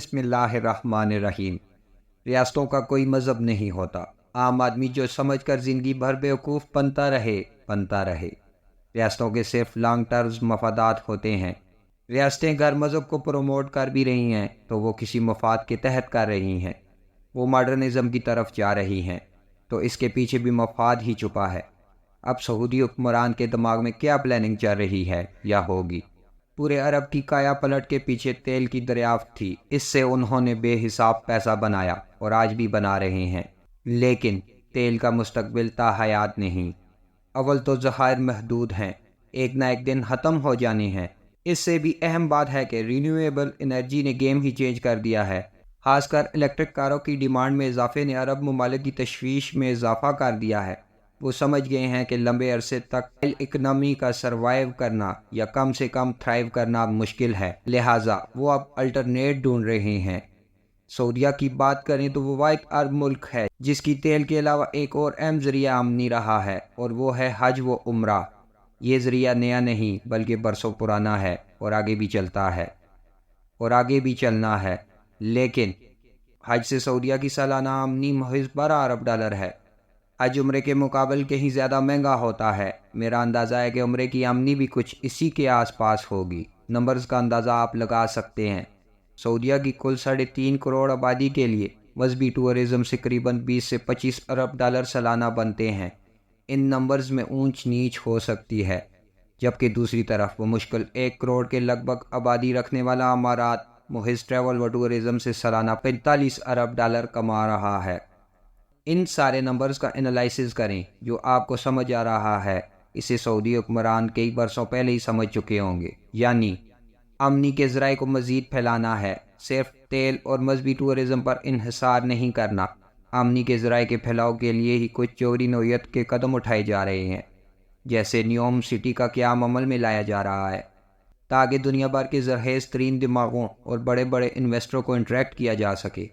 بسم اللہ الرحمن الرحیم۔ ریاستوں کا کوئی مذہب نہیں ہوتا، عام آدمی جو سمجھ کر زندگی بھر بیوقوف بنتا رہے۔ ریاستوں کے صرف لانگ ٹرم مفادات ہوتے ہیں۔ ریاستیں غیر مذہب کو پروموٹ کر بھی رہی ہیں تو وہ کسی مفاد کے تحت کر رہی ہیں۔ وہ ماڈرنزم کی طرف جا رہی ہیں تو اس کے پیچھے بھی مفاد ہی چھپا ہے۔ اب سعودی حکمران کے دماغ میں کیا پلاننگ چل رہی ہے یا ہوگی؟ پورے عرب کی کایا پلٹ کے پیچھے تیل کی دریافت تھی۔ اس سے انہوں نے بے حساب پیسہ بنایا اور آج بھی بنا رہے ہیں، لیکن تیل کا مستقبل تا حیات نہیں۔ اول تو ذخائر محدود ہیں، ایک نہ ایک دن ختم ہو جانے ہیں۔ اس سے بھی اہم بات ہے کہ رینیویبل انرجی نے گیم ہی چینج کر دیا ہے۔ خاص کر الیکٹرک کاروں کی ڈیمانڈ میں اضافے نے عرب ممالک کی تشویش میں اضافہ کر دیا ہے۔ وہ سمجھ گئے ہیں کہ لمبے عرصے تک اکنامی کا سروائیو کرنا یا کم سے کم تھرائیو کرنا مشکل ہے، لہٰذا وہ اب الٹرنیٹ ڈھونڈ رہے ہیں۔ سعودیہ کی بات کریں تو وہ واحد عرب ملک ہے جس کی تیل کے علاوہ ایک اور اہم ذریعہ آمدنی رہا ہے، اور وہ ہے حج و عمرہ۔ یہ ذریعہ نیا نہیں بلکہ برسوں پرانا ہے اور آگے بھی چلتا ہے اور آگے بھی چلنا ہے، لیکن حج سے سعودیہ کی سالانہ آمدنی محض $12 ارب ہے۔ حج عمرے کے مقابل کہیں زیادہ مہنگا ہوتا ہے۔ میرا اندازہ ہے کہ عمرے کی آمدنی بھی کچھ اسی کے آس پاس ہوگی۔ نمبرز کا اندازہ آپ لگا سکتے ہیں۔ سعودیہ کی کل 3.5 کروڑ آبادی کے لیے مذہبی ٹورزم سے قریباً 20 سے 25 ارب ڈالر سالانہ بنتے ہیں۔ ان نمبرز میں اونچ نیچ ہو سکتی ہے، جبکہ دوسری طرف وہ مشکل 1 کروڑ کے لگ بھگ آبادی رکھنے والا امارات محض ٹریول و ٹورزم سے سالانہ 45 ارب ڈالر کما رہا ہے۔ ان سارے نمبرز کا انالائسز کریں، جو آپ کو سمجھ آ رہا ہے اسے سعودی حکمران کئی برسوں پہلے ہی سمجھ چکے ہوں گے، یعنی آمدنی کے ذرائع کو مزید پھیلانا ہے، صرف تیل اور مذہبی ٹورزم پر انحصار نہیں کرنا۔ آمدنی کے ذرائع کے پھیلاؤ کے لیے ہی کچھ جوہری نوعیت کے قدم اٹھائے جا رہے ہیں، جیسے نیوم سٹی کا قیام عمل میں لایا جا رہا ہے تاکہ دنیا بھر کے زرخیز ترین دماغوں اور بڑے بڑے انویسٹروں کو انٹریکٹ کیا جا سکے۔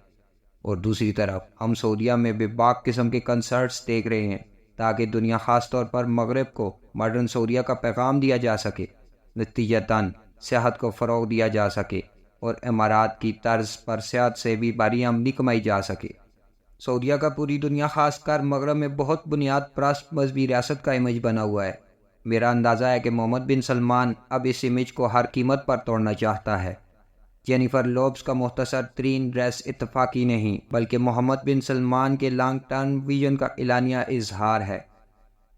اور دوسری طرف ہم سعودیہ میں بے باک قسم کے کنسرٹس دیکھ رہے ہیں تاکہ دنیا خاص طور پر مغرب کو ماڈرن سعودیہ کا پیغام دیا جا سکے، نتیجتاً سیاحت کو فروغ دیا جا سکے اور امارات کی طرز پر سیاحت سے بھی بھاری آمدنی کمائی جا سکے۔ سعودیہ کا پوری دنیا خاص کر مغرب میں بہت بنیاد پرست مذہبی ریاست کا امیج بنا ہوا ہے۔ میرا اندازہ ہے کہ محمد بن سلمان اب اس امیج کو ہر قیمت پر توڑنا چاہتا ہے۔ جینیفر لوپز کا مختصر ترین ڈریس اتفاقی نہیں بلکہ محمد بن سلمان کے لانگ ٹرم ویژن کا اعلانیہ اظہار ہے۔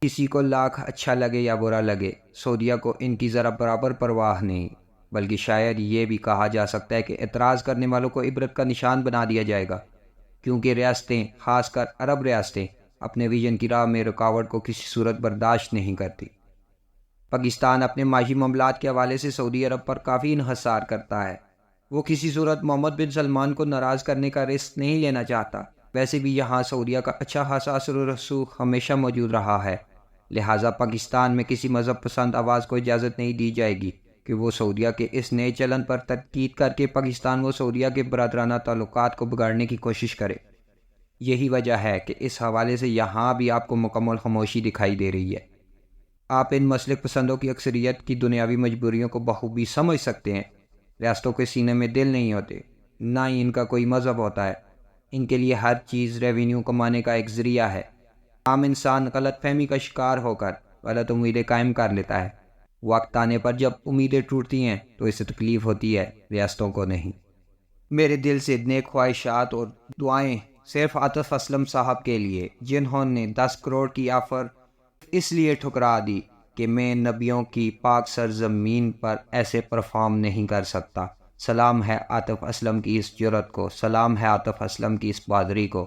کسی کو لاکھ اچھا لگے یا برا لگے، سعودیہ کو ان کی ذرا برابر پرواہ نہیں، بلکہ شاید یہ بھی کہا جا سکتا ہے کہ اعتراض کرنے والوں کو عبرت کا نشان بنا دیا جائے گا، کیونکہ ریاستیں، خاص کر عرب ریاستیں، اپنے ویژن کی راہ میں رکاوٹ کو کسی صورت برداشت نہیں کرتی۔ پاکستان اپنے معاشی معاملات کے حوالے سے سعودی عرب پر کافی انحصار کرتا ہے۔ وہ کسی صورت محمد بن سلمان کو ناراض کرنے کا رسک نہیں لینا چاہتا۔ ویسے بھی یہاں سعودیہ کا اچھا خاصا اثر و رسوخ ہمیشہ موجود رہا ہے، لہٰذا پاکستان میں کسی مذہب پسند آواز کو اجازت نہیں دی جائے گی کہ وہ سعودیہ کے اس نئے چلن پر تنقید کر کے پاکستان و سعودیہ کے برادرانہ تعلقات کو بگاڑنے کی کوشش کرے۔ یہی وجہ ہے کہ اس حوالے سے یہاں بھی آپ کو مکمل خاموشی دکھائی دے رہی ہے۔ آپ ان مسلک پسندوں کی اکثریت کی دنیاوی مجبوریوں کو بخوبی سمجھ سکتے ہیں۔ ریاستوں کے سینے میں دل نہیں ہوتے، نہ ہی ان کا کوئی مذہب ہوتا ہے۔ ان کے لیے ہر چیز ریونیو کمانے کا ایک ذریعہ ہے۔ عام انسان غلط فہمی کا شکار ہو کر غلط امیدیں قائم کر لیتا ہے۔ وقت آنے پر جب امیدیں ٹوٹتی ہیں تو اسے تکلیف ہوتی ہے، ریاستوں کو نہیں۔ میرے دل سے نیک خواہشات اور دعائیں صرف عاطف اسلم صاحب کے لیے، جنہوں نے 10 کروڑ کی آفر اس لیے ٹھکرا دی کہ میں نبیوں کی پاک سرزمین پر ایسے پرفارم نہیں کر سکتا۔ سلام ہے عاطف اسلم کی اس جرأت کو، سلام ہے عاطف اسلم کی اس بہادری کو۔